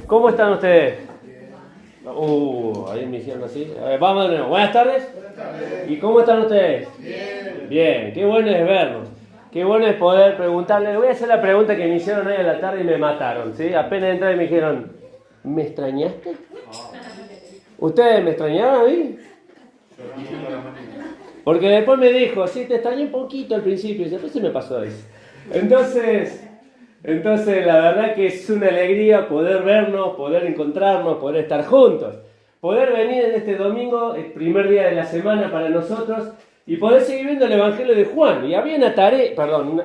¿Cómo están ustedes? Ahí me hicieron así. A ver, vamos de nuevo. Buenas tardes. ¿Y cómo están ustedes? Bien, qué bueno es verlos. Qué bueno es poder preguntarle. Voy a hacer la pregunta que me hicieron hoy a la tarde y me mataron, ¿sí? Apenas entré y me dijeron, ¿me extrañaste? ¿Ustedes me extrañaron a mí? Porque después me dijo, sí, te extrañé un poquito al principio, y después se me pasó eso. Entonces, la verdad que es una alegría poder vernos, poder encontrarnos, poder estar juntos. Poder venir en este domingo, el primer día de la semana para nosotros, y poder seguir viendo el Evangelio de Juan. Y había una tarea,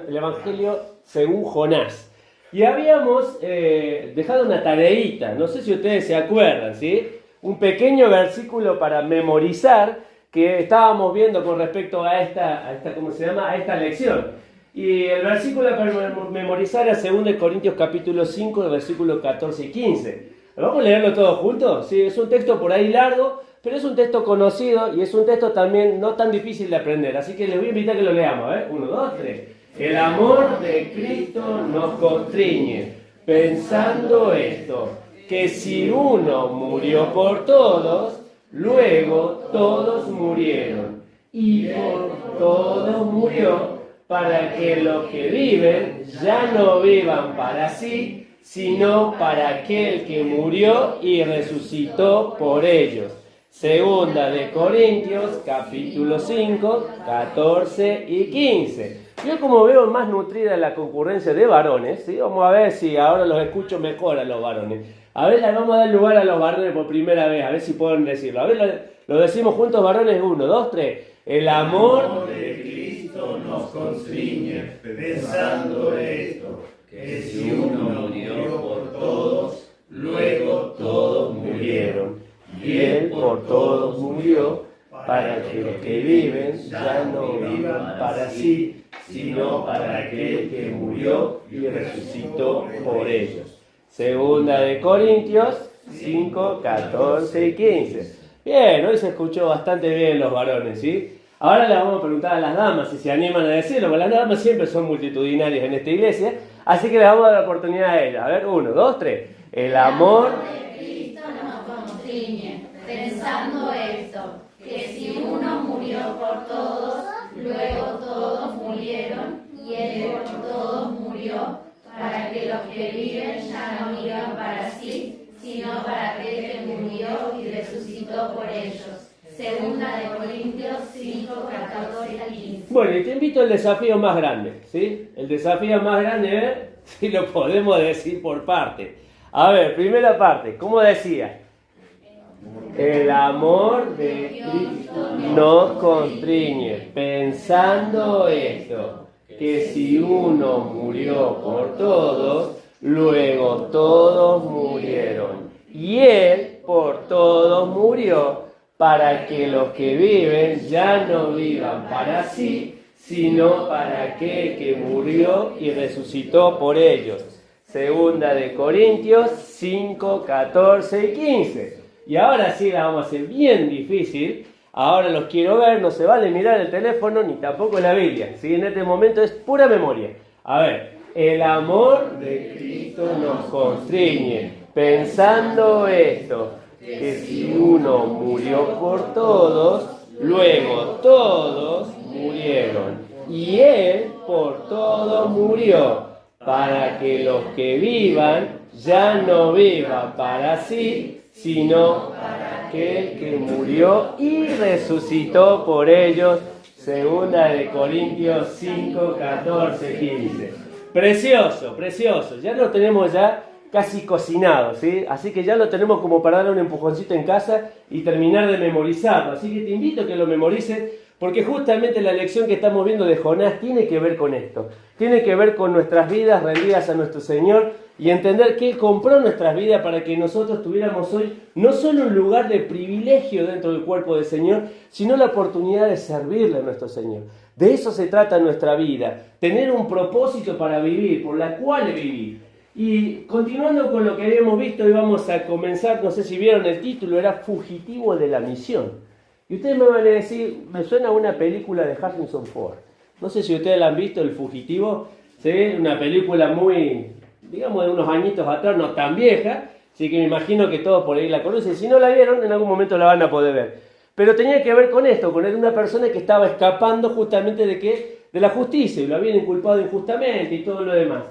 el Evangelio según Jonás. Y habíamos dejado una tareita, no sé si ustedes se acuerdan, ¿sí? Un pequeño versículo para memorizar que estábamos viendo con respecto a esta ¿cómo se llama? A esta lección. Y el versículo para memorizar es 2 Corintios capítulo 5, el versículo 14 y 15. ¿Vamos a leerlo todos juntos? Sí, es un texto por ahí largo, pero es un texto conocido y es un texto también no tan difícil de aprender. Así que les voy a invitar a que lo leamos. 1, 2, 3. El amor de Cristo nos constriñe, pensando esto, que si uno murió por todos, luego todos murieron. Y por todos murió, para que los que viven ya no vivan para sí, sino para aquel que murió y resucitó por ellos. 2 Corintios, capítulo 5, 14 y 15. Yo como veo más nutrida la concurrencia de varones, ¿sí? Vamos a ver si ahora los escucho mejor a los varones. A ver, vamos a dar lugar a los varones por primera vez, a ver si pueden decirlo. A ver, lo decimos juntos, varones, 1, 2, 3. El amor de Cristo nos constriñe, pensando esto, que si uno murió por todos, luego todos murieron. Y Él por todos murió, para que los que viven ya no vivan para sí, sino para aquel que murió y resucitó por ellos. 2 Corintios 5, 14 y 15. Bien, hoy se escuchó bastante bien los varones, ¿sí? Ahora le vamos a preguntar a las damas si se animan a decirlo, porque las damas siempre son multitudinarias en esta iglesia, así que le vamos a dar la oportunidad a ellas. A ver, 1, 2, 3. El amor de Cristo nos constriñe, pensando esto, que si uno murió por todos, luego todos murieron, y Él por todos murió, para que los que viven ya no vivan para sí, sino para aquel que murió y resucitó por ellos. 2 Corintios 5, 14 y 15. Bueno, y te invito al desafío más grande, ¿sí? El desafío más grande es ver si lo podemos decir por parte. A ver, primera parte, ¿cómo decía? El amor de Cristo nos constriñe, pensando esto, que si uno murió por todos, luego todos murieron. Y Él por todos murió, para que los que viven ya no vivan para sí, sino para aquel que murió y resucitó por ellos. 2 Corintios 5, 14 y 15. Y ahora sí la vamos a hacer bien difícil. Ahora los quiero ver, no se vale mirar el teléfono ni tampoco la Biblia. ¿Sí? En este momento es pura memoria. A ver, el amor de Cristo nos constriñe, pensando esto, que si uno murió por todos, luego todos murieron. Y Él por todos murió, para que los que vivan ya no vivan para sí, sino para aquel que murió y resucitó por ellos. 2 Corintios 5, 14, 15. Precioso, precioso. Ya lo tenemos ya casi cocinado, ¿sí? Así que ya lo tenemos como para darle un empujoncito en casa y terminar de memorizarlo. Así que te invito a que lo memorices, porque justamente la lección que estamos viendo de Jonás tiene que ver con esto. Tiene que ver con nuestras vidas rendidas a nuestro Señor y entender que Él compró nuestras vidas para que nosotros tuviéramos hoy no solo un lugar de privilegio dentro del cuerpo del Señor, sino la oportunidad de servirle a nuestro Señor. De eso se trata nuestra vida, tener un propósito para vivir, por la cual vivir. Y continuando con lo que habíamos visto, hoy vamos a comenzar, no sé si vieron el título, era Fugitivo de la Misión. Y ustedes me van a decir, me suena a una película de Harrison Ford. No sé si ustedes la han visto, El Fugitivo, ¿sí? Una película muy digamos de unos añitos atrás, no tan vieja, así que me imagino que todos por ahí la conocen. Si no la vieron, en algún momento la van a poder ver. Pero tenía que ver con esto, con una persona que estaba escapando justamente ¿de qué? De la justicia, y lo habían inculpado injustamente y todo lo demás.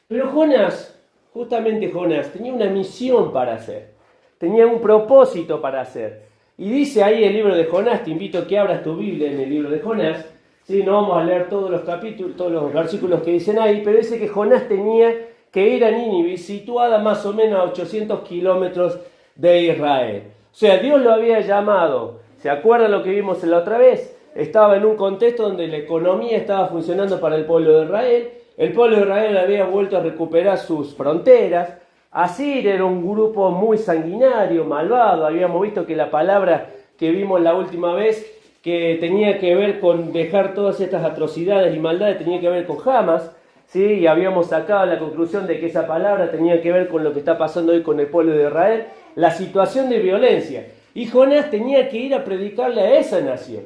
Pero Jonás, justamente Jonás, tenía una misión para hacer, tenía un propósito para hacer. Y dice ahí el libro de Jonás, te invito a que abras tu Biblia en el libro de Jonás, ¿sí? No vamos a leer todos los capítulos, todos los versículos que dicen ahí, pero dice que Jonás tenía que ir a Nínive, situada más o menos a 800 kilómetros de Israel. O sea, Dios lo había llamado, ¿se acuerdan lo que vimos la otra vez? Estaba en un contexto donde la economía estaba funcionando para el pueblo de Israel. El pueblo de Israel había vuelto a recuperar sus fronteras. Asiria era un grupo muy sanguinario, malvado. Habíamos visto que la palabra que vimos la última vez, que tenía que ver con dejar todas estas atrocidades y maldades, tenía que ver con Hamas, ¿sí? Y habíamos sacado la conclusión de que esa palabra tenía que ver con lo que está pasando hoy con el pueblo de Israel, la situación de violencia. Y Jonás tenía que ir a predicarle a esa nación.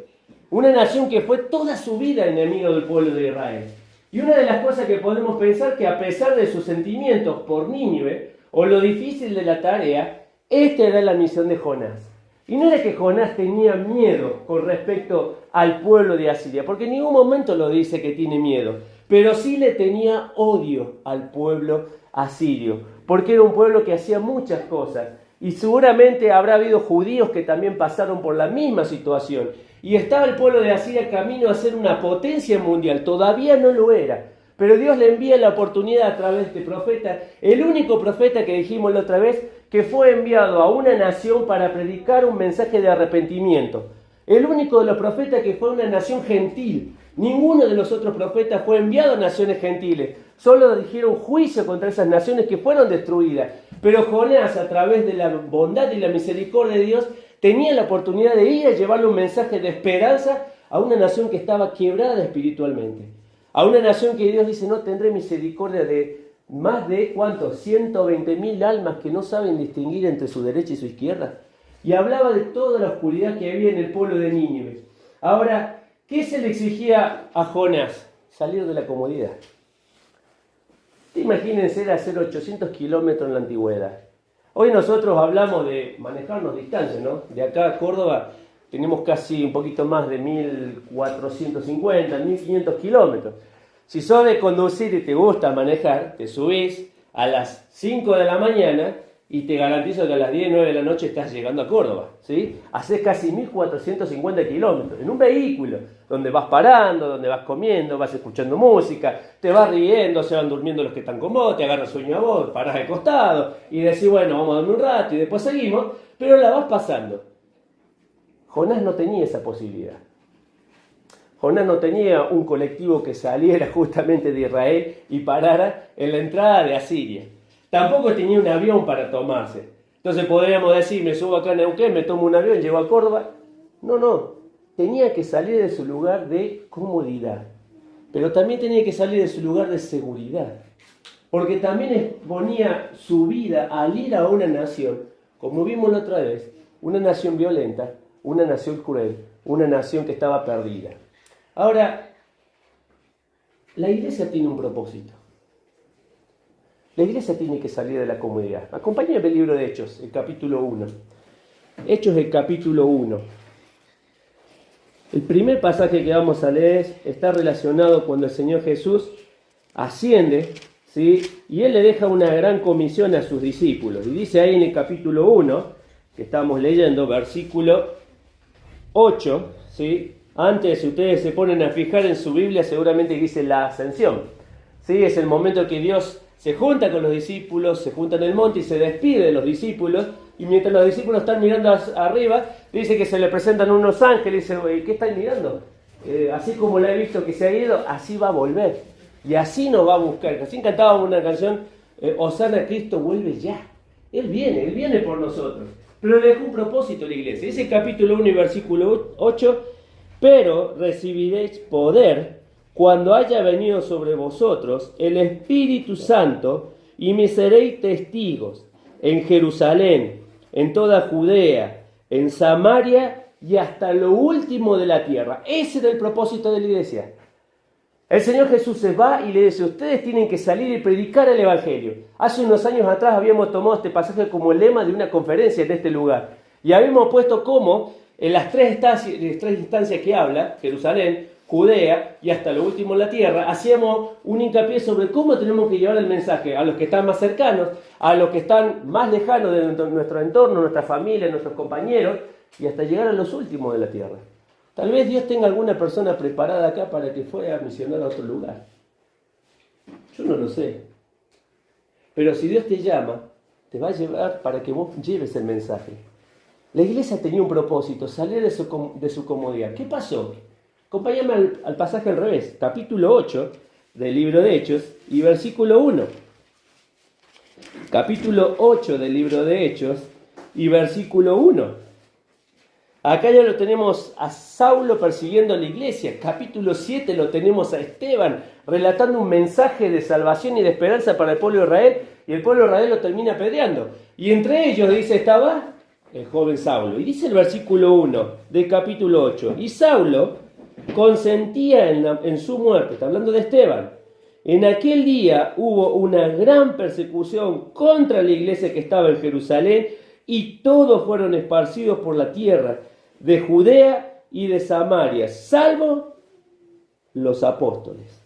Una nación que fue toda su vida enemigo del pueblo de Israel. Y una de las cosas que podemos pensar que a pesar de sus sentimientos por Nínive, o lo difícil de la tarea, esta era la misión de Jonás. Y no era que Jonás tenía miedo con respecto al pueblo de Asiria, porque en ningún momento lo dice que tiene miedo, pero sí le tenía odio al pueblo asirio, porque era un pueblo que hacía muchas cosas. Y seguramente habrá habido judíos que también pasaron por la misma situación. Y estaba el pueblo de Asiria camino a ser una potencia mundial. Todavía no lo era. Pero Dios le envía la oportunidad a través de profeta. El único profeta que dijimos la otra vez, que fue enviado a una nación para predicar un mensaje de arrepentimiento. El único de los profetas que fue a una nación gentil. Ninguno de los otros profetas fue enviado a naciones gentiles. Solo dijeron juicio contra esas naciones que fueron destruidas. Pero Jonás, a través de la bondad y la misericordia de Dios, tenía la oportunidad de ir a llevarle un mensaje de esperanza a una nación que estaba quebrada espiritualmente. A una nación que Dios dice, no tendré misericordia de más de, ¿cuántos? 120.000 almas que no saben distinguir entre su derecha y su izquierda. Y hablaba de toda la oscuridad que había en el pueblo de Nínive. Ahora, ¿qué se le exigía a Jonás? Salir de la comodidad. Imagínense, era hacer 800 kilómetros en la antigüedad. Hoy nosotros hablamos de manejarnos distancias, ¿no? De acá a Córdoba tenemos casi un poquito más de 1.450, 1.500 kilómetros. Si sos de conducir y te gusta manejar, te subís a las 5 de la mañana y te garantizo que a las 10, 9 de la noche estás llegando a Córdoba, ¿sí? Haces casi 1.450 kilómetros en un vehículo, donde vas parando, donde vas comiendo, vas escuchando música, te vas riendo, se van durmiendo los que están con vos, te agarras sueño a vos, parás de costado y decís, bueno, vamos a dormir un rato y después seguimos, pero la vas pasando. Jonás no tenía esa posibilidad. Jonás no tenía un colectivo que saliera justamente de Israel y parara en la entrada de Asiria. Tampoco tenía un avión para tomarse. Entonces podríamos decir, me subo acá a Neuquén, me tomo un avión, llego a Córdoba. No. Tenía que salir de su lugar de comodidad. Pero también tenía que salir de su lugar de seguridad. Porque también exponía su vida al ir a una nación, como vimos la otra vez, una nación violenta, una nación cruel, una nación que estaba perdida. Ahora, la iglesia tiene un propósito. La iglesia tiene que salir de la comodidad. Acompáñenme el libro de Hechos, el capítulo 1. Hechos, el capítulo 1. El primer pasaje que vamos a leer está relacionado cuando el Señor Jesús asciende, ¿sí? Y Él le deja una gran comisión a sus discípulos. Y dice ahí en el capítulo 1, que estamos leyendo, versículo 8, ¿sí? Antes, si ustedes se ponen a fijar en su Biblia, seguramente dice la ascensión, ¿sí? Es el momento que Dios se junta con los discípulos, se junta en el monte y se despide de los discípulos. Y mientras los discípulos están mirando arriba, dice que se le presentan unos ángeles y dice, ¿qué están mirando? Así como la he visto que se ha ido, así va a volver. Y así nos va a buscar. Así cantábamos una canción, Hosana, Cristo vuelve ya. Él viene por nosotros. Pero le dejó un propósito a la iglesia. Dice el capítulo 1 y versículo 8, pero recibiréis poder cuando haya venido sobre vosotros el Espíritu Santo y me seréis testigos en Jerusalén, en toda Judea, en Samaria y hasta lo último de la tierra. Ese era el propósito de la iglesia. El Señor Jesús se va y le dice, ustedes tienen que salir y predicar el Evangelio. Hace unos años atrás habíamos tomado este pasaje como lema de una conferencia en este lugar. Y habíamos puesto como en las tres instancias que habla, Jerusalén, Judea y hasta lo último en la tierra, hacíamos un hincapié sobre cómo tenemos que llevar el mensaje a los que están más cercanos, a los que están más lejanos de nuestro entorno, nuestra familia, nuestros compañeros, y hasta llegar a los últimos de la tierra. Tal vez Dios tenga alguna persona preparada acá para que fuera a misionar a otro lugar. Yo no lo sé. Pero si Dios te llama, te va a llevar para que vos lleves el mensaje. La iglesia tenía un propósito, salir de su comodidad. ¿Qué pasó? Acompáñame al pasaje al revés, capítulo 8 del libro de Hechos y versículo 1. Capítulo 8 del libro de Hechos y versículo 1. Acá ya lo tenemos a Saulo persiguiendo a la iglesia. Capítulo 7 lo tenemos a Esteban relatando un mensaje de salvación y de esperanza para el pueblo de Israel. Y el pueblo de Israel lo termina apedreando. Y entre ellos, dice, estaba el joven Saulo. Y dice el versículo 1 del capítulo 8. Y Saulo consentía en su muerte. Está hablando de Esteban. En aquel día hubo una gran persecución contra la iglesia que estaba en Jerusalén. Y todos fueron esparcidos por la tierra de Judea y de Samaria, salvo los apóstoles.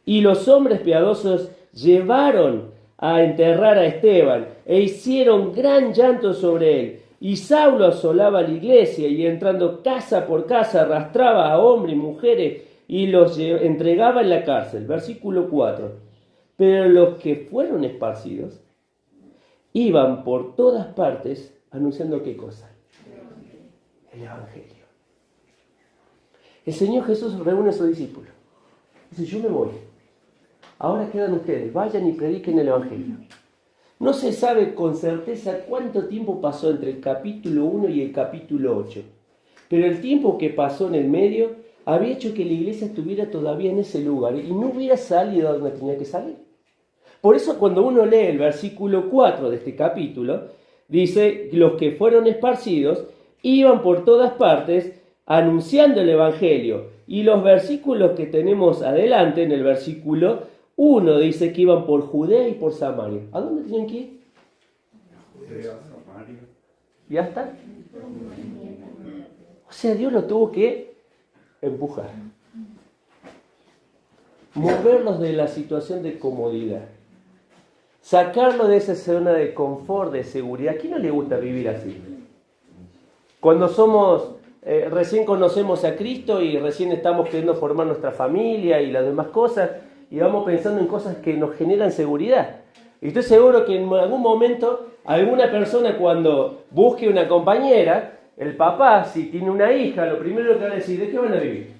Y los hombres piadosos llevaron a enterrar a Esteban e hicieron gran llanto sobre él. Y Saulo asolaba la iglesia y entrando casa por casa arrastraba a hombres y mujeres y los entregaba en la cárcel. Versículo 4. Pero los que fueron esparcidos iban por todas partes anunciando ¿qué cosa? El Evangelio. El Señor Jesús reúne a sus discípulos. Dice, yo me voy. Ahora quedan ustedes. Vayan y prediquen el Evangelio. No se sabe con certeza cuánto tiempo pasó entre el capítulo 1 y el capítulo 8. Pero el tiempo que pasó en el medio había hecho que la iglesia estuviera todavía en ese lugar y no hubiera salido a donde tenía que salir. Por eso cuando uno lee el versículo 4 de este capítulo, dice, los que fueron esparcidos iban por todas partes anunciando el Evangelio. Y los versículos que tenemos adelante, en el versículo 1, dice que iban por Judea y por Samaria. ¿A dónde tenían que ir? Judea, Samaria. ¿Ya está? O sea, Dios lo tuvo que empujar. Moverlos de la situación de comodidad. Sacarlo de esa zona de confort, de seguridad. ¿A quién no le gusta vivir así? Cuando recién conocemos a Cristo y recién estamos queriendo formar nuestra familia y las demás cosas, y vamos pensando en cosas que nos generan seguridad. Y estoy seguro que en algún momento, alguna persona cuando busque una compañera, el papá, si tiene una hija, lo primero que va a decir, ¿de qué van a vivir?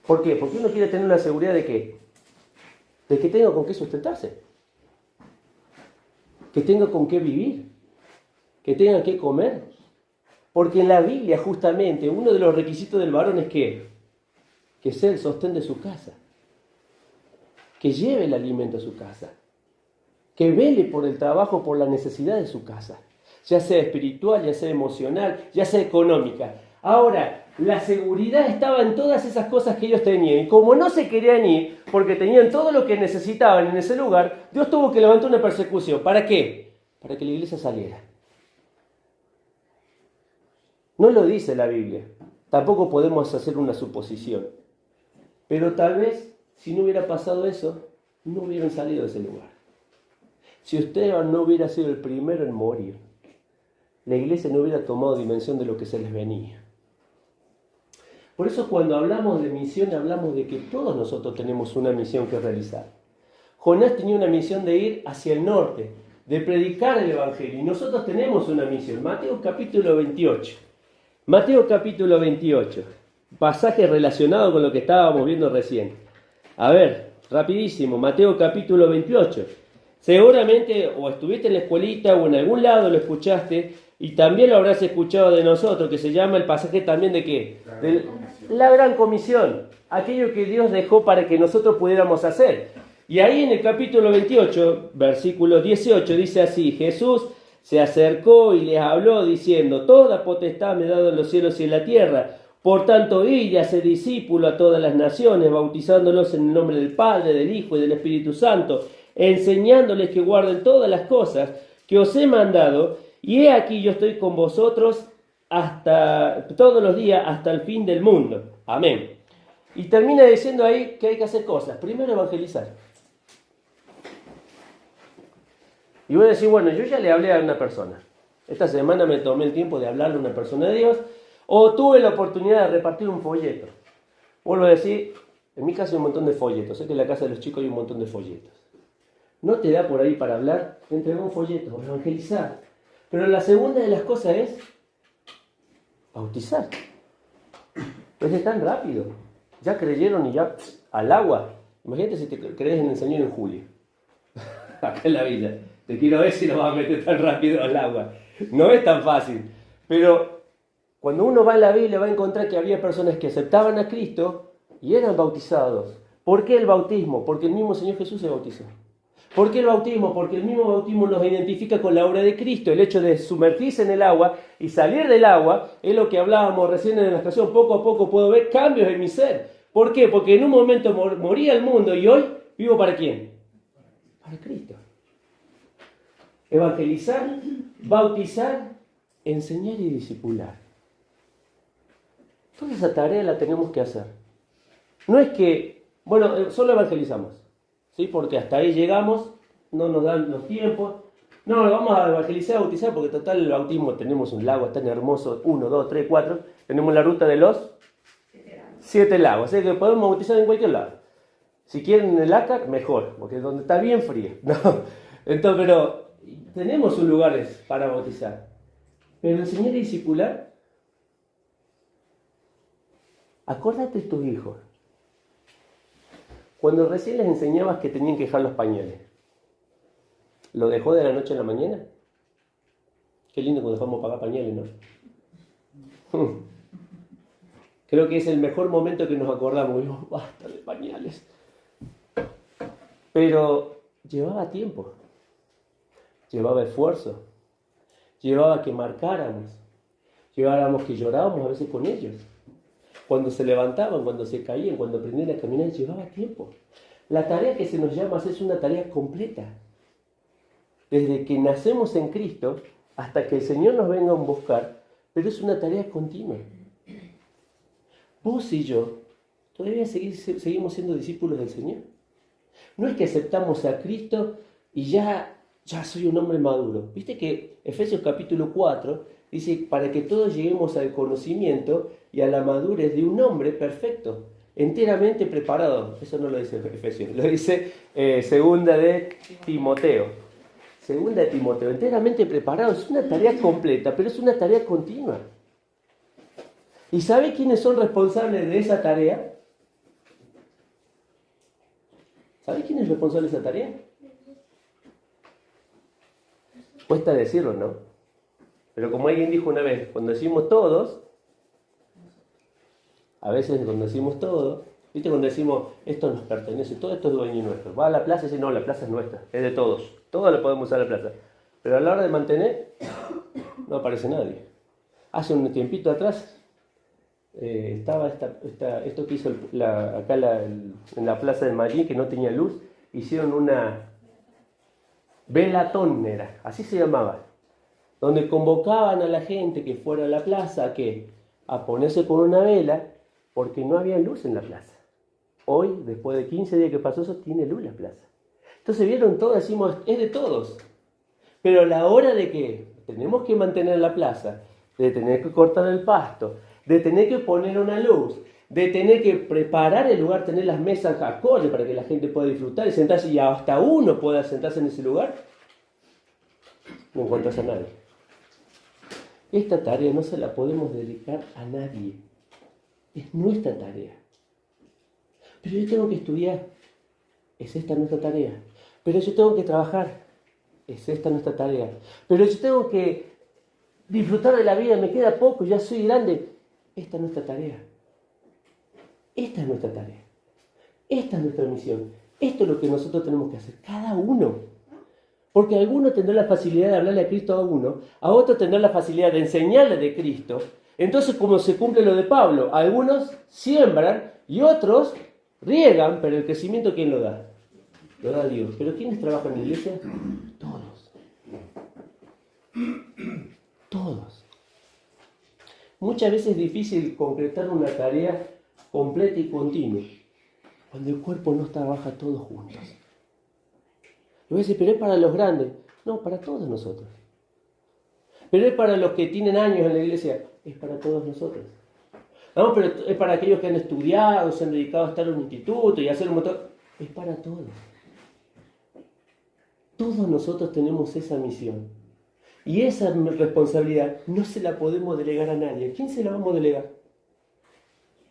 ¿Por qué? Porque uno quiere tener una seguridad de qué. De que tenga con qué sustentarse, que tenga con qué vivir, que tenga que comer. Porque en la Biblia justamente uno de los requisitos del varón es que sea el sostén de su casa, que lleve el alimento a su casa, que vele por el trabajo, por la necesidad de su casa, ya sea espiritual, ya sea emocional, ya sea económica. Ahora, la seguridad estaba en todas esas cosas que ellos tenían. Y como no se querían ir, porque tenían todo lo que necesitaban en ese lugar, Dios tuvo que levantar una persecución. ¿Para qué? Para que la iglesia saliera. No lo dice la Biblia. Tampoco podemos hacer una suposición. Pero tal vez, si no hubiera pasado eso, no hubieran salido de ese lugar. Si Esteban no hubiera sido el primero en morir, la iglesia no hubiera tomado dimensión de lo que se les venía. Por eso cuando hablamos de misión, hablamos de que todos nosotros tenemos una misión que realizar. Jonás tenía una misión de ir hacia el norte, de predicar el Evangelio. Y nosotros tenemos una misión. Mateo capítulo 28. Mateo capítulo 28. Pasaje relacionado con lo que estábamos viendo recién. A ver, rapidísimo. Mateo capítulo 28. Seguramente o estuviste en la escuelita o en algún lado lo escuchaste y también lo habrás escuchado de nosotros, que se llama el pasaje también de ¿qué? De la gran comisión. Aquello que Dios dejó para que nosotros pudiéramos hacer. Y ahí en el capítulo 28, versículo 18, dice así: Jesús se acercó y les habló diciendo: toda potestad me he dado en los cielos y en la tierra. Por tanto, id y haced discípulos a todas las naciones, bautizándolos en el nombre del Padre, del Hijo y del Espíritu Santo, enseñándoles que guarden todas las cosas que os he mandado, y he aquí yo estoy con vosotros hasta todos los días hasta el fin del mundo. Amén. Y termina diciendo ahí que hay que hacer cosas. Primero, evangelizar. Y voy a decir, bueno, yo ya le hablé a una persona. Esta semana me tomé el tiempo de hablarle a una persona de Dios, o tuve la oportunidad de repartir un folleto. Vuelvo a decir, en mi casa hay un montón de folletos. Sé que en la casa de los chicos hay un montón de folletos. No te da por ahí para hablar, entrega un folleto, evangelizar. Pero la segunda de las cosas es bautizar. Pues es tan rápido. Ya creyeron y ya al agua. Imagínate si te crees en el Señor en julio. Acá en la villa. Te quiero ver si lo vas a meter tan rápido al agua. No es tan fácil. Pero cuando uno va a la Biblia va a encontrar que había personas que aceptaban a Cristo y eran bautizados. ¿Por qué el bautismo? Porque el mismo Señor Jesús se bautizó. ¿Por qué el bautismo? Porque el mismo bautismo nos identifica con la obra de Cristo. El hecho de sumergirse en el agua y salir del agua es lo que hablábamos recién en la canción. Poco a poco puedo ver cambios en mi ser. ¿Por qué? Porque en un momento moría el mundo y hoy vivo ¿para quién? Para Cristo. Evangelizar, bautizar, enseñar y discipular. Toda esa tarea la tenemos que hacer. No es que, bueno, solo evangelizamos, ¿sí? Porque hasta ahí llegamos, no nos dan los tiempos. No, vamos a evangelizar, bautizar, porque total el bautismo tenemos un lago tan hermoso, 1, 2, 3, 4. Tenemos la ruta de los 7 lagos, así que podemos bautizar en cualquier lado. Si quieren en el Ácar, mejor, porque es donde está bien frío. ¿No? Entonces, pero tenemos sus lugares para bautizar. Pero enseñar y discipular, acuérdate de tus hijos. Cuando recién les enseñabas que tenían que dejar los pañales, ¿lo dejó de la noche a la mañana? Qué lindo cuando dejamos pagar pañales, ¿no? Creo que es el mejor momento que nos acordamos. Digo, basta de pañales. Pero llevaba tiempo, llevaba esfuerzo, llevaba que marcáramos, lleváramos que llorábamos a veces con ellos. Cuando se levantaban, cuando se caían, cuando aprendían a caminar, llevaba tiempo. La tarea que se nos llama es una tarea completa. Desde que nacemos en Cristo hasta que el Señor nos venga a buscar, pero es una tarea continua. Vos y yo todavía seguimos siendo discípulos del Señor. No es que aceptamos a Cristo y ya soy un hombre maduro. Viste que Efesios capítulo 4 dice, para que todos lleguemos al conocimiento y a la madurez de un hombre perfecto, enteramente preparado. Eso no lo dice Efesios, lo dice segunda de Timoteo. Segunda de Timoteo, enteramente preparado. Es una tarea completa, pero es una tarea continua. ¿Y sabe quiénes son responsables de esa tarea? ¿Sabe quién es responsable de esa tarea? Cuesta decirlo, ¿no? Pero como alguien dijo una vez, cuando decimos todos, a veces cuando decimos todos, ¿viste? Cuando decimos, esto nos pertenece, todo esto es dueño nuestro. Va a la plaza y dice, no, la plaza es nuestra, es de todos. Todos la podemos usar la plaza. Pero a la hora de mantener, no aparece nadie. Hace un tiempito atrás, estaba esto que hizo acá en la plaza de Madrid, que no tenía luz, hicieron una velatón, así se llamaba, donde convocaban a la gente que fuera a la plaza a ponerse con una vela, porque no había luz en la plaza. Hoy, después de 15 días que pasó eso, tiene luz la plaza. Entonces vieron todo, decimos, es de todos. Pero a la hora de que tenemos que mantener la plaza, de tener que cortar el pasto, de tener que poner una luz, de tener que preparar el lugar, tener las mesas acorde para que la gente pueda disfrutar y sentarse, y hasta uno pueda sentarse en ese lugar, no encuentras a nadie. Esta tarea no se la podemos dedicar a nadie. Es nuestra tarea. Pero yo tengo que estudiar. Es esta nuestra tarea. Pero yo tengo que trabajar. Es esta nuestra tarea. Pero yo tengo que disfrutar de la vida. Me queda poco, ya soy grande. Esta es nuestra tarea. Esta es nuestra tarea. Esta es nuestra misión. Esto es lo que nosotros tenemos que hacer. Cada uno. Porque alguno tendrá la facilidad de hablarle a Cristo a uno. A otro tendrá la facilidad de enseñarle de Cristo. Entonces, como se cumple lo de Pablo, algunos siembran y otros riegan, pero el crecimiento, ¿quién lo da? Lo da Dios. ¿Pero quiénes trabajan en la iglesia? Todos. Todos. Muchas veces es difícil concretar una tarea completa y continua cuando el cuerpo no trabaja todos juntos. Y voy a decir, pero es para los grandes. No, para todos nosotros. Pero es para los que tienen años en la iglesia. Es para todos nosotros. No, pero es para aquellos que han estudiado, se han dedicado a estar en un instituto y a hacer un montón. Es para todos. Todos nosotros tenemos esa misión. Y esa responsabilidad no se la podemos delegar a nadie. ¿A quién se la vamos a delegar?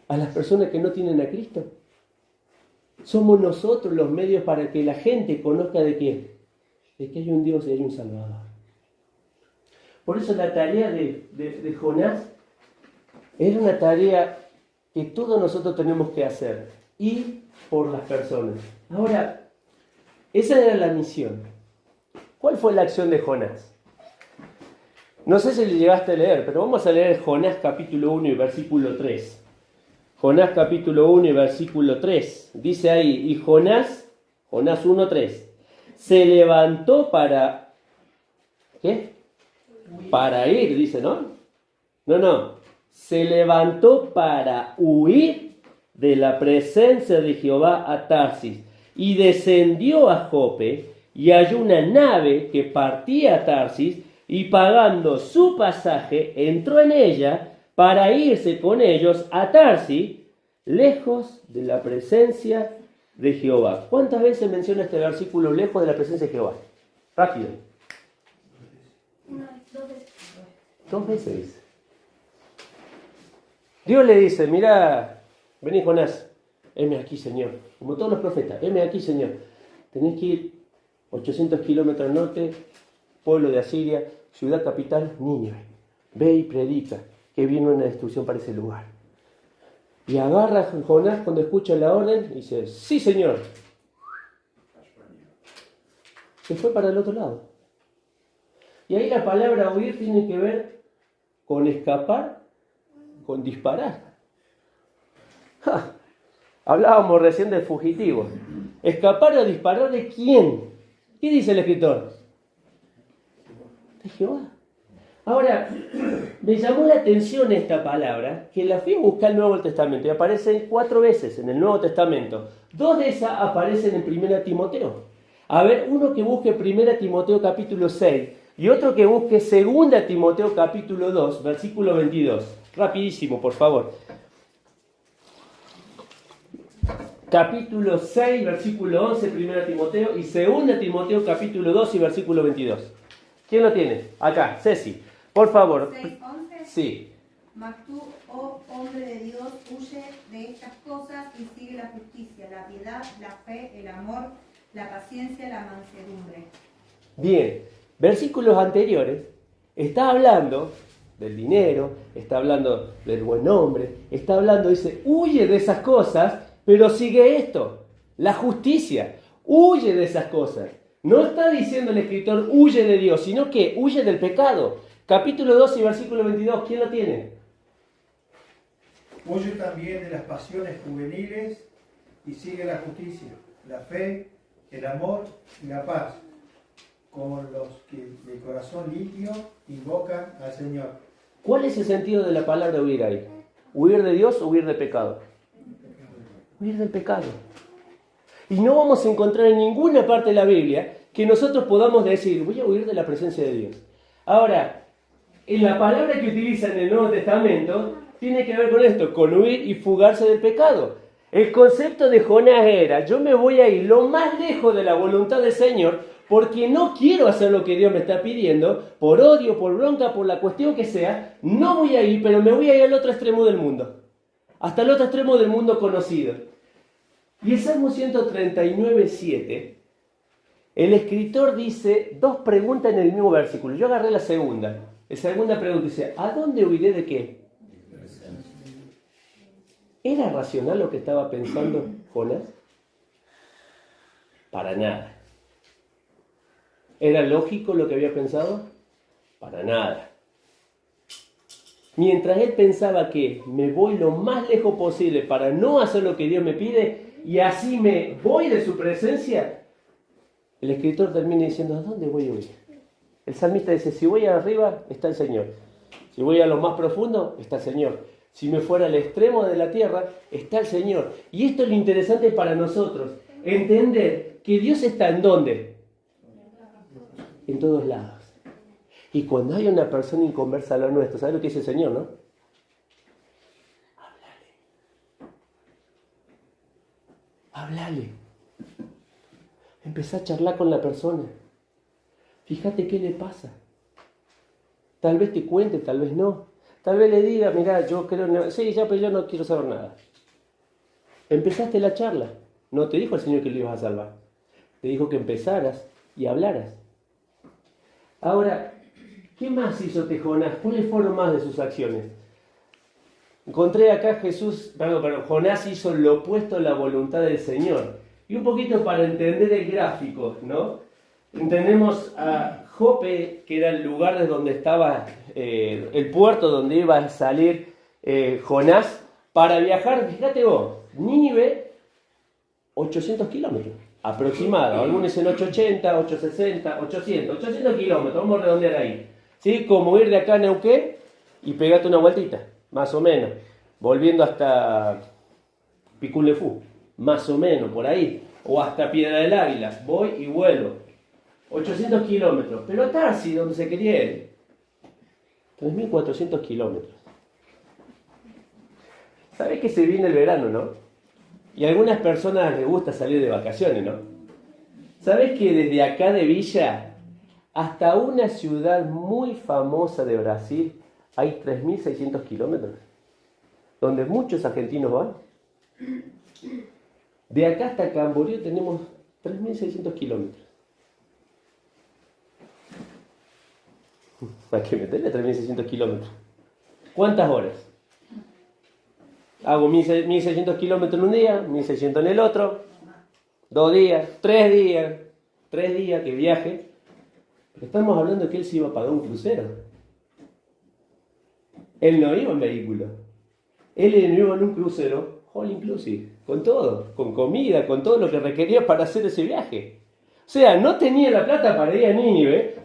¿A las personas que no tienen a Cristo? Somos nosotros los medios para que la gente conozca de quién. De que hay un Dios y hay un Salvador. Por eso la tarea de Jonás era una tarea que todos nosotros tenemos que hacer. Y por las personas. Ahora, esa era la misión. ¿Cuál fue la acción de Jonás? No sé si le llegaste a leer, pero vamos a leer Jonás capítulo 1 y versículo 3. Jonás capítulo 1 y versículo 3. Dice ahí, y Jonás 1:3, se levantó para... ¿Qué? Para ir, dice, ¿no? No. Se levantó para huir de la presencia de Jehová a Tarsis y descendió a Jope y halló una nave que partía a Tarsis y pagando su pasaje entró en ella para irse con ellos a Tarsis, lejos de la presencia de Jehová. ¿Cuántas veces menciona este versículo lejos de la presencia de Jehová? Rápido. Dos veces. Dios le dice, mira, vení Jonás, heme aquí, Señor. Como todos los profetas, heme aquí, Señor. Tenés que ir 800 kilómetros al norte, pueblo de Asiria, ciudad capital, Nínive. Ve y predica que viene una destrucción para ese lugar. Y agarra a Jonás cuando escucha la orden y dice, sí, Señor. Se fue para el otro lado. Y ahí la palabra huir tiene que ver con escapar, con disparar. ¡Ja! Hablábamos recién del fugitivo. ¿Escapar o disparar de quién? ¿Qué dice el escritor? De Jehová. Ahora, me llamó la atención esta palabra, que la fui a buscar en el Nuevo Testamento y aparece 4 veces en el Nuevo Testamento. 2 de esas aparecen en 1 Timoteo. A ver, uno que busque 1 Timoteo capítulo 6 y otro que busque 2 Timoteo capítulo 2, versículo 22. Rapidísimo, por favor. Capítulo 6, versículo 11, 1 Timoteo, y 2 Timoteo capítulo 2 y versículo 22. ¿Quién lo tiene? Acá, Ceci. Por favor. 6, 11. Sí. Mas tú, oh hombre de Dios, huye de estas cosas y sigue la justicia, la piedad, la fe, el amor, la paciencia, la mansedumbre. Bien. Versículos anteriores está hablando del dinero, está hablando del buen nombre, está hablando, dice, huye de esas cosas, pero sigue esto, la justicia. Huye de esas cosas. No está diciendo el escritor huye de Dios, sino que huye del pecado. Capítulo 2 y versículo 22, ¿quién lo tiene? Huye también de las pasiones juveniles y sigue la justicia, la fe, el amor y la paz, con los que de corazón limpio invocan al Señor. ¿Cuál es el sentido de la palabra huir ahí? ¿Huir de Dios o huir de pecado? Huir del pecado. Y no vamos a encontrar en ninguna parte de la Biblia que nosotros podamos decir, voy a huir de la presencia de Dios. Ahora, en la palabra que utiliza en el Nuevo Testamento tiene que ver con esto, con huir y fugarse del pecado. El concepto de Jonás era, yo me voy a ir lo más lejos de la voluntad del Señor porque no quiero hacer lo que Dios me está pidiendo, por odio, por bronca, por la cuestión que sea, no voy a ir, pero me voy a ir al otro extremo del mundo. Hasta el otro extremo del mundo conocido. Y el Salmo 139:7, el escritor dice 2 preguntas en el mismo versículo. Yo agarré la segunda. La segunda pregunta dice, ¿a dónde huiré de qué? ¿Era racional lo que estaba pensando Jonás? Para nada. ¿Era lógico lo que había pensado? Para nada. Mientras él pensaba que me voy lo más lejos posible para no hacer lo que Dios me pide y así me voy de su presencia, el escritor termina diciendo, ¿a dónde voy hoy? El salmista dice, si voy arriba, está el Señor. Si voy a lo más profundo, está el Señor. Si me fuera al extremo de la tierra, está el Señor. Y esto es lo interesante para nosotros, entender que Dios está ¿en dónde? En todos lados. Y cuando hay una persona inconversa a lo nuestro, ¿sabes lo que dice el Señor, no? Háblale. Empezá a charlar con la persona. Fíjate qué le pasa. Tal vez te cuente, tal vez no. Tal vez le diga, mirá, yo creo... Sí, ya, pero yo no quiero saber nada. Empezaste la charla. No te dijo el Señor que lo ibas a salvar. Te dijo que empezaras y hablaras. Ahora, ¿qué más hizo Jonás? ¿Cuáles fueron más de sus acciones? Encontré acá Jonás hizo lo opuesto a la voluntad del Señor. Y un poquito para entender el gráfico, ¿no? Entendemos a Jope, que era el lugar de donde estaba el puerto donde iba a salir Jonás, para viajar, fíjate vos, Nínive, 800 kilómetros, aproximado. Algunos dicen 880, 860, 800 kilómetros, vamos a redondear ahí. ¿Sí? Como ir de acá a Neuquén y pegarte una vueltita, más o menos, volviendo hasta Picún-Lefú, más o menos, por ahí, o hasta Piedra del Águila, voy y vuelvo. 800 kilómetros, pero Tarsis, donde se quería ir, 3.400 kilómetros. ¿Sabés que se viene el verano, no? Y a algunas personas les gusta salir de vacaciones, ¿no? ¿Sabés que desde acá de Villa hasta una ciudad muy famosa de Brasil hay 3.600 kilómetros? Donde muchos argentinos van. De acá hasta Camboriú tenemos 3.600 kilómetros. Hay que meterle 3.600 kilómetros. ¿Cuántas horas? Hago 1.600 kilómetros en un día, 1.600 en el otro, 2 días, 3 días, 3 días que viaje. Pero estamos hablando de que él se iba a pagar un crucero. Él no iba en vehículo. Él iba en un crucero, all inclusive, con todo, con comida, con todo lo que requería para hacer ese viaje. O sea, no tenía la plata para ir a Nínive,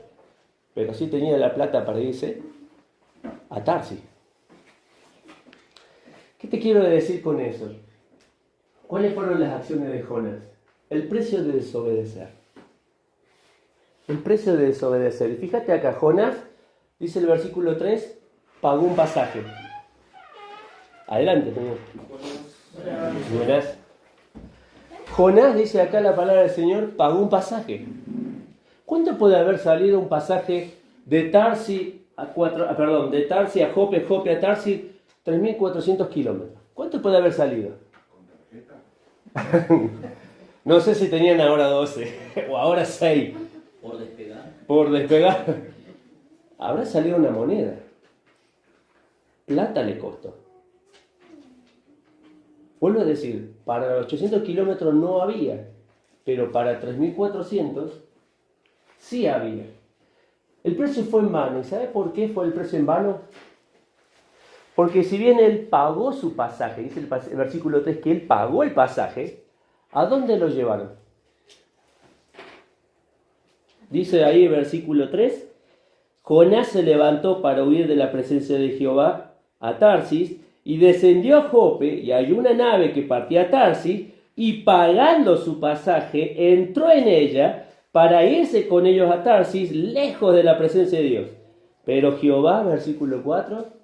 pero sí tenía la plata para irse a Tarsis. ¿Qué te quiero decir con eso? ¿Cuáles fueron las acciones de Jonás? El precio de desobedecer. El precio de desobedecer. Y fíjate acá, Jonás, dice el versículo 3, pagó un pasaje. Adelante, señor. Jonás. Jonás, dice acá la palabra del Señor, pagó un pasaje. ¿Cuánto puede haber salido un pasaje de Tarsis a Jope, Jope a Tarsis? 3.400 kilómetros. ¿Cuánto puede haber salido? No sé si tenían ahora 12 o ahora 6. Por despegar. Habrá salido una moneda. Plata le costó. Vuelvo a decir, para 800 kilómetros no había, pero para 3.400 sí había. El precio fue en vano. ¿Y sabe por qué fue el precio en vano? Porque si bien él pagó su pasaje, dice el versículo 3 que él pagó el pasaje, ¿a dónde lo llevaron? Dice ahí el versículo 3, Jonás se levantó para huir de la presencia de Jehová a Tarsis y descendió a Jope y halló una nave que partía a Tarsis y pagando su pasaje entró en ella para irse con ellos a Tarsis lejos de la presencia de Dios. Pero Jehová, versículo 4,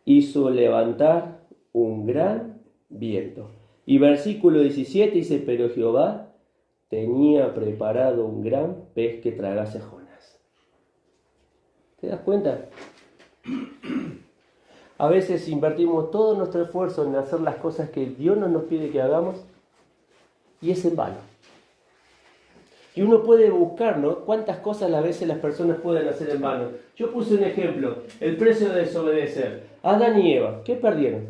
hizo levantar un gran viento. Y versículo 17 dice, pero Jehová tenía preparado un gran pez que tragase a Jonás. ¿Te das cuenta? A veces invertimos todo nuestro esfuerzo en hacer las cosas que Dios no nos pide que hagamos y es en vano. Y uno puede buscar, ¿no? ¿Cuántas cosas a veces las personas pueden hacer en vano? Yo puse un ejemplo, el precio de desobedecer. Adán y Eva, ¿qué perdieron?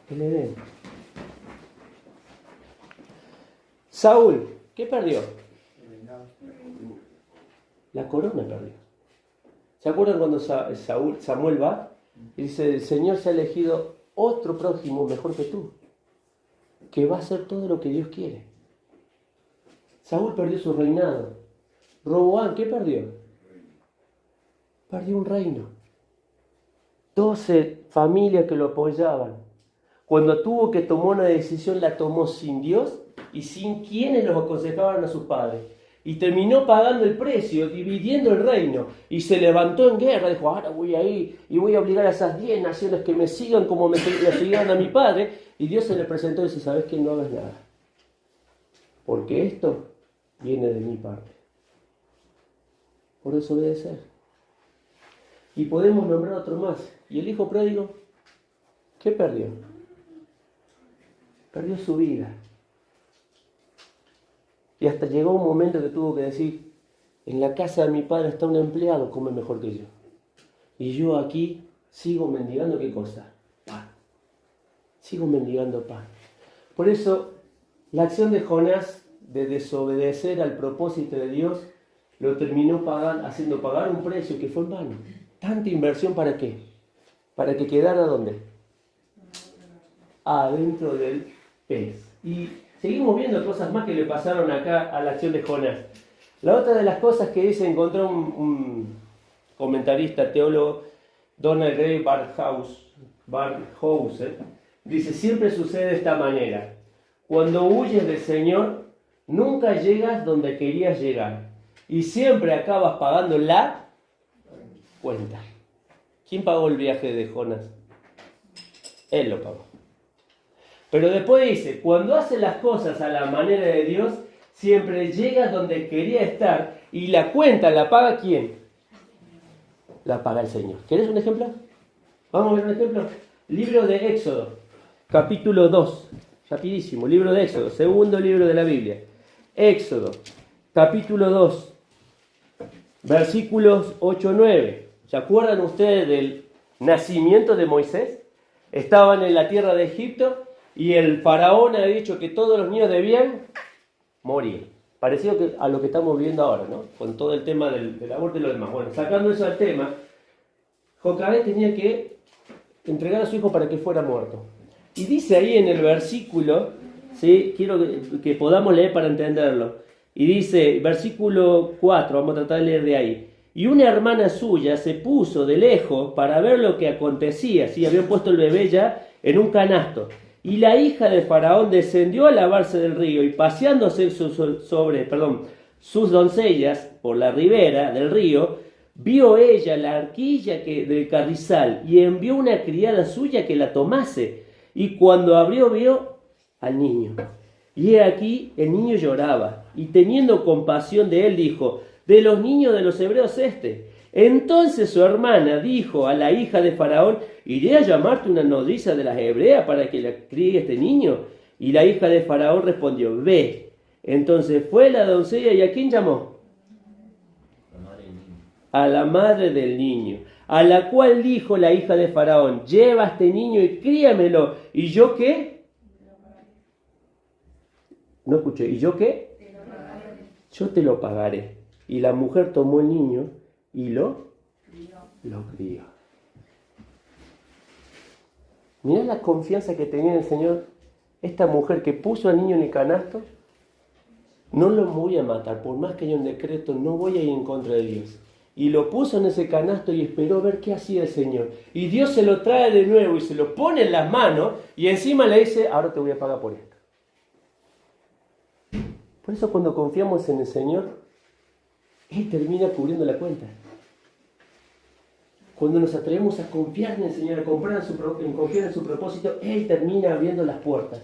El Edén. Saúl, ¿qué perdió? La corona perdió. ¿Se acuerdan cuando Samuel va? Y dice, el Señor se ha elegido otro prójimo mejor que tú, que va a hacer todo lo que Dios quiere. Saúl perdió su reinado. Roboam, ¿qué perdió? Perdió un reino. 12 familias que lo apoyaban. Cuando tuvo que tomar una decisión, la tomó sin Dios y sin quienes los aconsejaban a sus padres. Y terminó pagando el precio, dividiendo el reino. Y se levantó en guerra. Dijo, ahora voy a ir y voy a obligar a esas 10 naciones que me sigan como me siguieron a mi padre. Y Dios se le presentó y dice, ¿sabes qué? No hagas nada. Porque esto viene de mi parte. Por desobedecer. Y podemos nombrar otro más. ¿Y el hijo pródigo? ¿Qué perdió? Perdió su vida. Y hasta llegó un momento que tuvo que decir, en la casa de mi padre está un empleado, come mejor que yo. Y yo aquí sigo mendigando, ¿qué cosa? Pan. Sigo mendigando pan. Por eso, la acción de Jonás de desobedecer al propósito de Dios lo terminó haciendo pagar un precio que fue en vano. ¿Tanta inversión para qué? Para que quedara ¿dónde? Adentro del pez. Y seguimos viendo cosas más que le pasaron acá a la acción de Jonás. La otra de las cosas que dice, encontró un comentarista, teólogo, Donald Gray Barnhouse, dice, siempre sucede de esta manera. Cuando huyes del Señor, nunca llegas donde querías llegar. Y siempre acabas pagando la cuenta. ¿Quién pagó el viaje de Jonás? Él lo pagó. Pero después dice, cuando haces las cosas a la manera de Dios, siempre llegas donde quería estar y la cuenta la paga ¿quién? La paga el Señor. ¿Querés un ejemplo? Vamos a ver un ejemplo. Libro de Éxodo, capítulo 2. Rapidísimo, libro de Éxodo, segundo libro de la Biblia. Éxodo, capítulo 2, versículos 8-9. ¿Se acuerdan ustedes del nacimiento de Moisés? Estaban en la tierra de Egipto y el faraón había dicho que todos los niños debían morir. Parecido a lo que estamos viviendo ahora, ¿no? Con todo el tema del aborto y lo demás. Bueno, sacando eso al tema, Jocabé tenía que entregar a su hijo para que fuera muerto. Y dice ahí en el versículo, ¿sí? Quiero que podamos leer para entenderlo. Y dice, versículo 4, vamos a tratar de leer de ahí. Y una hermana suya se puso de lejos para ver lo que acontecía. Sí, habían puesto el bebé ya en un canasto. Y la hija de Faraón descendió a lavarse del río y paseándose sus doncellas por la ribera del río, vio ella la arquilla del carrizal y envió una criada suya que la tomase. Y cuando abrió, vio al niño. Y he aquí, el niño lloraba. Y teniendo compasión de él, dijo, de los niños de los hebreos Entonces su hermana dijo a la hija de Faraón, iré a llamarte una nodriza de las hebreas para que la críe este niño. Y la hija de Faraón respondió, ve. Entonces fue la doncella, ¿y a quién llamó? A la madre del niño, a la cual dijo la hija de Faraón, lleva a este niño y críamelo. ¿Y yo qué? No escuché. ¿Y yo qué? Yo te lo pagaré. Y la mujer tomó el niño y lo crió. Mirá la confianza que tenía en el Señor. Esta mujer que puso al niño en el canasto, no lo voy a matar, por más que haya un decreto, no voy a ir en contra de Dios. Y lo puso en ese canasto y esperó ver qué hacía el Señor. Y Dios se lo trae de nuevo y se lo pone en las manos y encima le dice, ahora te voy a pagar por esto. Por eso cuando confiamos en el Señor, Él termina cubriendo la cuenta. Cuando nos atrevemos a confiar en el Señor, a confiar en su propósito, Él termina abriendo las puertas.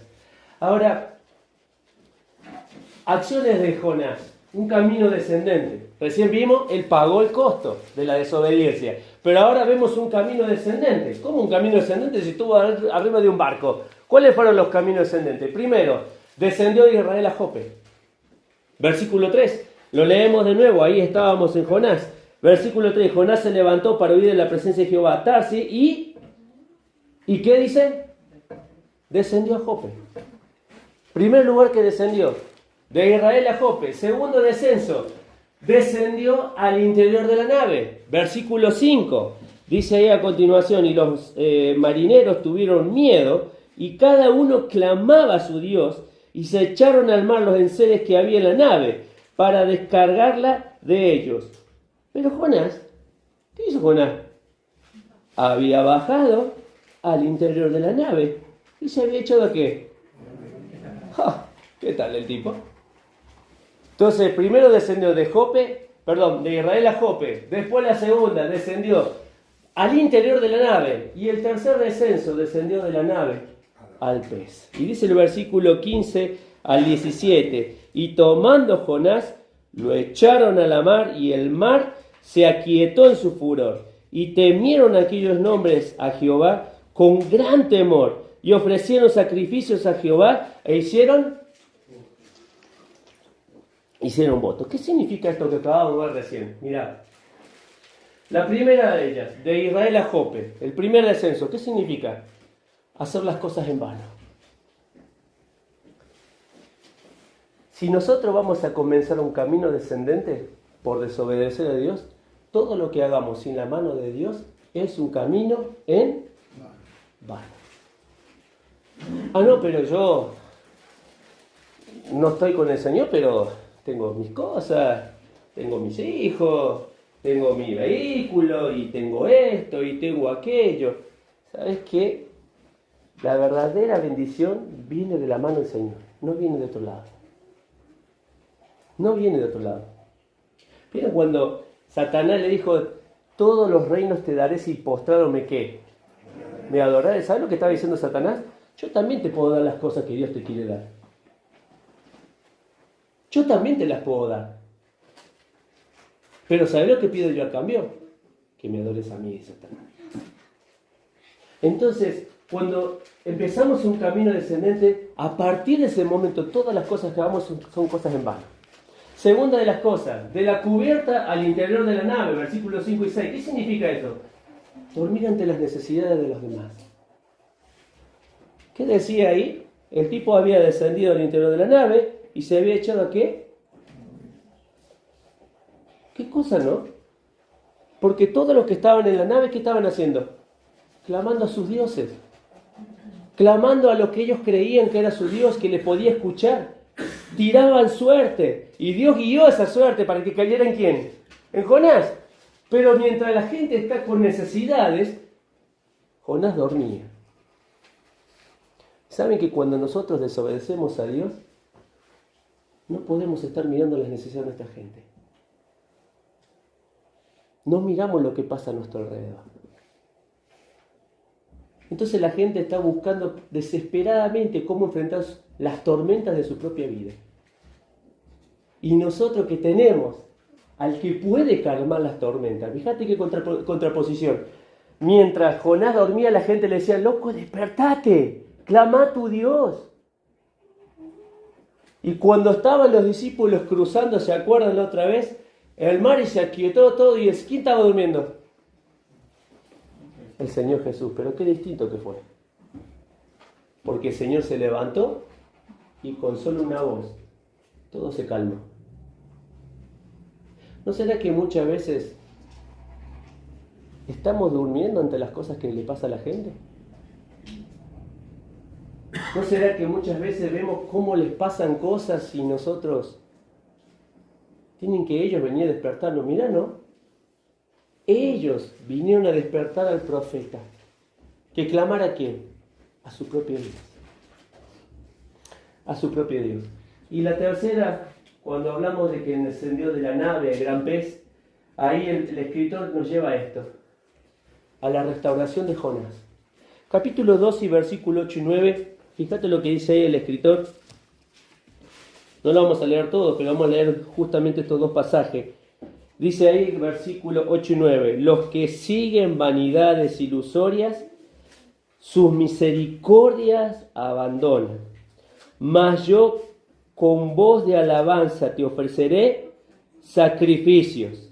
Ahora, acciones de Jonás, un camino descendente. Recién vimos, él pagó el costo de la desobediencia. Pero ahora vemos un camino descendente. ¿Cómo un camino descendente si estuvo arriba de un barco? ¿Cuáles fueron los caminos descendentes? Primero, descendió de Israel a Jope. Versículo 3. Lo leemos de nuevo, ahí estábamos en Jonás. Versículo 3. Jonás se levantó para huir de la presencia de Jehová a Tarsis ¿y qué dice? Descendió a Jope. Primer lugar que descendió. De Israel a Jope. Segundo descenso. descendió al interior de la nave. Versículo 5. Dice ahí a continuación, y los marineros tuvieron miedo, y cada uno clamaba a su Dios, y se echaron al mar los enseres que había en la nave, para descargarla de ellos. Pero Jonás, ¿qué hizo Jonás? Había bajado al interior de la nave, y se había echado ¿a qué? ¿Qué tal el tipo? Entonces, primero descendió de Israel a Jope, después la segunda descendió al interior de la nave, y el tercer descenso descendió de la nave al pez. Y dice el versículo 15 al 17, y tomando Jonás, lo echaron a la mar, y el mar se aquietó en su furor, y temieron aquellos nombres a Jehová con gran temor, y ofrecieron sacrificios a Jehová, e hicieron votos. ¿Qué significa esto que acabamos de ver recién? Mirad. La primera de ellas, de Israel a Jope, el primer descenso, ¿qué significa? Hacer las cosas en vano. Si nosotros vamos a comenzar un camino descendente por desobedecer a Dios, todo lo que hagamos sin la mano de Dios es un camino en vano. No, pero yo no estoy con el Señor, pero tengo mis cosas, tengo mis hijos, tengo mi vehículo, y tengo esto, y tengo aquello. ¿Sabes qué? La verdadera bendición viene de la mano del Señor, no viene de otro lado. No viene de otro lado. Pero cuando Satanás le dijo, todos los reinos te daré si postrado ¿qué? Me adoraré. ¿Sabes lo que estaba diciendo Satanás? Yo también te puedo dar las cosas que Dios te quiere dar. Yo también te las puedo dar. Pero ¿sabes lo que pido yo a cambio? Que me adores a mí, Satanás. Entonces, cuando empezamos un camino descendente, a partir de ese momento, todas las cosas que hagamos son cosas en vano. Segunda de las cosas, de la cubierta al interior de la nave, versículos 5 y 6. ¿Qué significa eso? Dormir ante las necesidades de los demás. ¿Qué decía ahí? El tipo había descendido al interior de la nave y se había echado ¿a qué? ¿Qué cosa, no? Porque todos los que estaban en la nave, ¿qué estaban haciendo? Clamando a sus dioses. Clamando a lo que ellos creían que era su Dios, que le podía escuchar. Tiraban suerte. Y Dios guió esa suerte para que cayera ¿en quién? En Jonás. Pero mientras la gente está con necesidades, Jonás dormía. ¿Saben que cuando nosotros desobedecemos a Dios, no podemos estar mirando las necesidades de nuestra gente? No miramos lo que pasa a nuestro alrededor. Entonces la gente está buscando desesperadamente cómo enfrentar las tormentas de su propia vida. Y nosotros que tenemos al que puede calmar las tormentas, fíjate qué contraposición. Mientras Jonás dormía, la gente le decía, loco, despertate, clama a tu Dios. Y cuando estaban los discípulos cruzando, ¿se acuerdan la otra vez? El mar y se aquietó todo, y ¿quién estaba durmiendo? El Señor Jesús. Pero qué distinto que fue. Porque el Señor se levantó y con solo una voz todo se calmó. ¿No será que muchas veces estamos durmiendo ante las cosas que le pasa a la gente? ¿No será que muchas veces vemos cómo les pasan cosas y nosotros tienen que ellos venir a despertarnos? Mirá, ¿no? Ellos vinieron a despertar al profeta. ¿Que clamara a quién? A su propio Dios. A su propio Dios. Y la tercera, cuando hablamos de que descendió de la nave el gran pez, ahí el escritor nos lleva a esto, a la restauración de Jonás. Capítulo 2 y versículo 8 y 9, fíjate lo que dice ahí el escritor. No lo vamos a leer todo, pero vamos a leer justamente estos dos pasajes. Dice ahí, versículo 8 y 9, los que siguen vanidades ilusorias, sus misericordias abandonan. Mas yo con voz de alabanza te ofreceré sacrificios.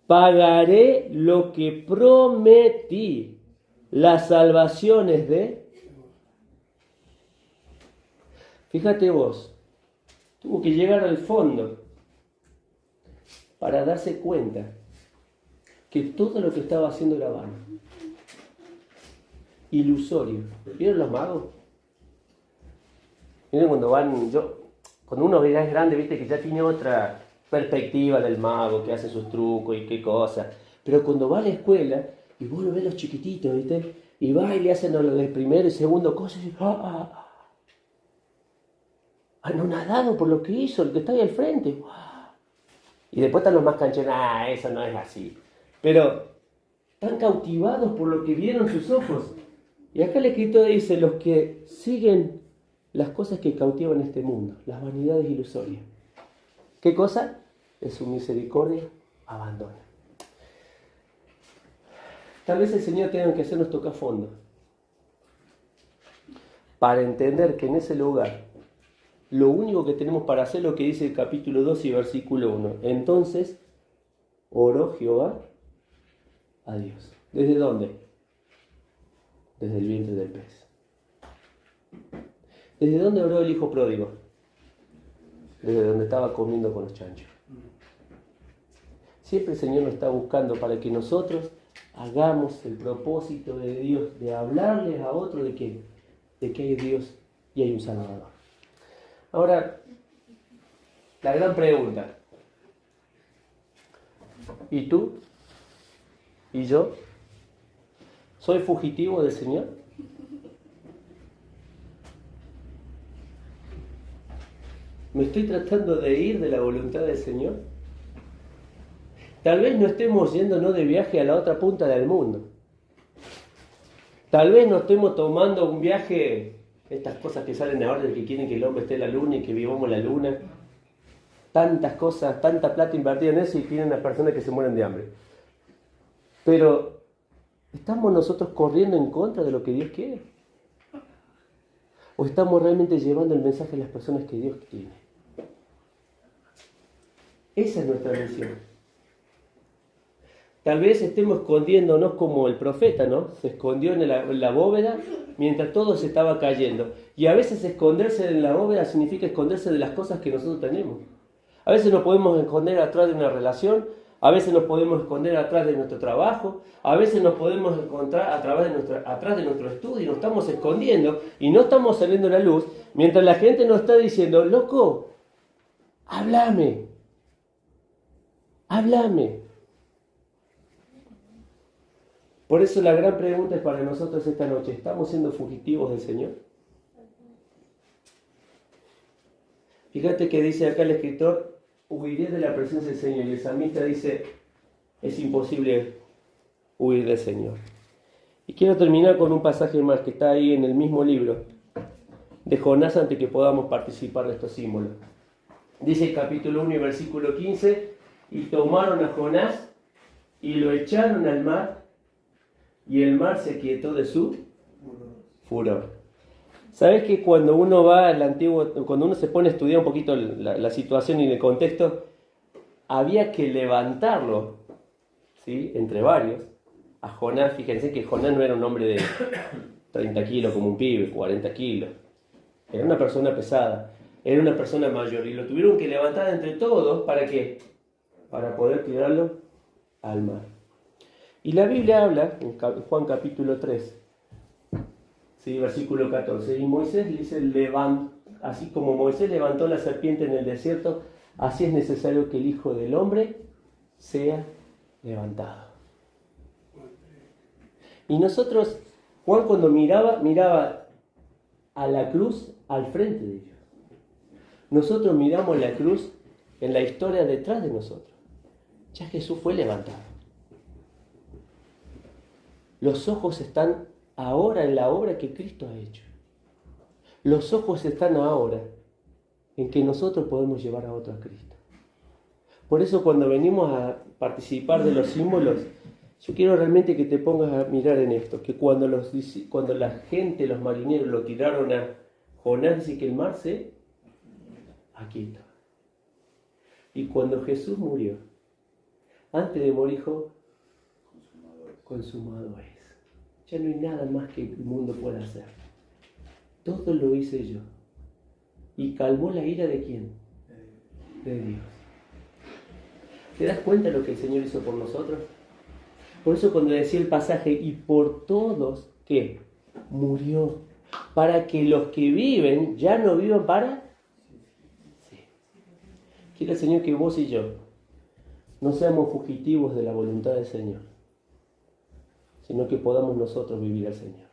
Pagaré lo que prometí, las salvaciones de... Fíjate vos, tuvo que llegar al fondo. para darse cuenta que todo lo que estaba haciendo era vano, ilusorio. ¿Vieron los magos? Miren cuando uno ya es grande, viste que ya tiene otra perspectiva del mago, que hace sus trucos y qué cosas. Pero cuando va a la escuela y vos lo ves los chiquititos, viste, y va y le hacen lo del primero y segundo cosas, y anonadado por lo que hizo, el que está ahí al frente. Y después están los más canchones, eso no es así. Pero están cautivados por lo que vieron sus ojos. Y acá el escritor dice, los que siguen las cosas que cautivan este mundo, las vanidades ilusorias. ¿Qué cosa? De su misericordia abandona. Tal vez el Señor tenga que hacernos tocar fondo para entender que en ese lugar lo único que tenemos para hacer es lo que dice el capítulo 2 y versículo 1. Entonces oró Jehová a Dios. ¿Desde dónde? Desde el vientre del pez. ¿Desde dónde oró el hijo pródigo? Desde donde estaba comiendo con los chanchos. Siempre el Señor nos está buscando para que nosotros hagamos el propósito de Dios, de hablarles a otros de que hay Dios y hay un Salvador. Ahora, la gran pregunta. ¿Y tú? ¿Y yo? ¿Soy fugitivo del Señor? ¿Me estoy tratando de ir de la voluntad del Señor? Tal vez no estemos yéndonos de viaje a la otra punta del mundo. Tal vez no estemos tomando un viaje, estas cosas que salen ahora de que quieren que el hombre esté en la luna y que vivamos la luna. Tantas cosas, tanta plata invertida en eso y tienen a personas que se mueren de hambre. Pero, ¿estamos nosotros corriendo en contra de lo que Dios quiere? ¿O estamos realmente llevando el mensaje a las personas que Dios tiene? Esa es nuestra misión. Tal vez estemos escondiéndonos como el profeta, ¿no? Se escondió en la bóveda mientras todo se estaba cayendo. Y a veces esconderse en la bóveda significa esconderse de las cosas que nosotros tenemos. A veces nos podemos esconder atrás de una relación, a veces nos podemos esconder atrás de nuestro trabajo, a veces nos podemos encontrar atrás de nuestro estudio, nos estamos escondiendo y no estamos saliendo a la luz, mientras la gente nos está diciendo, loco, háblame. Por eso la gran pregunta es para nosotros esta noche, ¿estamos siendo fugitivos del Señor? Fíjate que dice acá el escritor, huiré de la presencia del Señor. Y el salmista dice, es imposible huir del Señor. Y quiero terminar con un pasaje más que está ahí en el mismo libro de Jonás antes que podamos participar de estos símbolos. Dice el capítulo 1 y versículo 15, y tomaron a Jonás y lo echaron al mar y el mar se quietó de su furor. ¿Sabes que cuando uno va al antiguo, cuando uno se pone a estudiar un poquito la situación y el contexto, había que levantarlo, ¿sí? Entre varios, a Jonás? Fíjense que Jonás no era un hombre de 30 kilos como un pibe, 40 kilos. Era una persona pesada, era una persona mayor y lo tuvieron que levantar entre todos, ¿para qué? Para poder tirarlo al mar. Y la Biblia habla, en Juan capítulo 3, ¿sí? Versículo 14, y Moisés dice, así como Moisés levantó la serpiente en el desierto, así es necesario que el Hijo del Hombre sea levantado. Y nosotros, Juan cuando miraba a la cruz al frente de ellos. Nosotros miramos la cruz en la historia detrás de nosotros. Ya Jesús fue levantado. Los ojos están ahora en la obra que Cristo ha hecho. Los ojos están ahora en que nosotros podemos llevar a otro a Cristo. Por eso cuando venimos a participar de los símbolos, yo quiero realmente que te pongas a mirar en esto, que cuando la gente, los marineros, lo tiraron a Jonás, dice que el mar se aquietó. Y cuando Jesús murió, antes de morir dijo, consumado es. Ya no hay nada más que el mundo pueda hacer. Todo lo hice yo. ¿Y calmó la ira de quién? De Dios. ¿Te das cuenta de lo que el Señor hizo por nosotros? Por eso cuando decía el pasaje, y por todos, ¿qué? Murió. Para que los que viven ya no vivan para... Sí. Quiere el Señor que vos y yo no seamos fugitivos de la voluntad del Señor, sino que podamos nosotros vivir al Señor.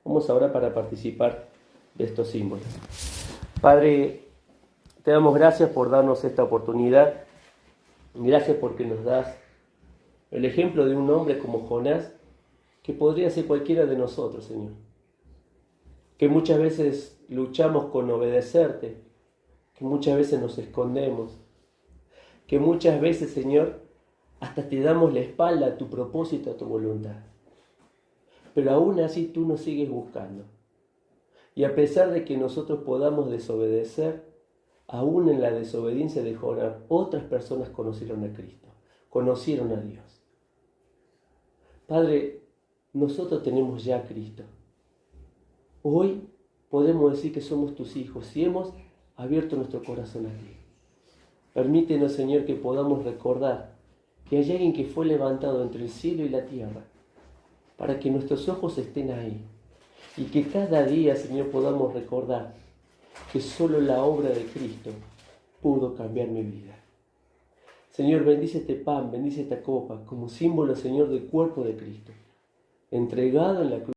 Vamos ahora para participar de estos símbolos. Padre, te damos gracias por darnos esta oportunidad. Gracias porque nos das el ejemplo de un hombre como Jonás, que podría ser cualquiera de nosotros, Señor. Que muchas veces luchamos con obedecerte, que muchas veces nos escondemos, que muchas veces, Señor, hasta te damos la espalda a tu propósito, a tu voluntad. Pero aún así tú nos sigues buscando. Y a pesar de que nosotros podamos desobedecer, aún en la desobediencia de Jonás, otras personas conocieron a Cristo, conocieron a Dios. Padre, nosotros tenemos ya a Cristo. Hoy podemos decir que somos tus hijos y hemos abierto nuestro corazón a ti. Permítenos, Señor, que podamos recordar que hay alguien que fue levantado entre el cielo y la tierra para que nuestros ojos estén ahí y que cada día, Señor, podamos recordar que solo la obra de Cristo pudo cambiar mi vida. Señor, bendice este pan, bendice esta copa como símbolo, Señor, del cuerpo de Cristo, entregado en la cruz.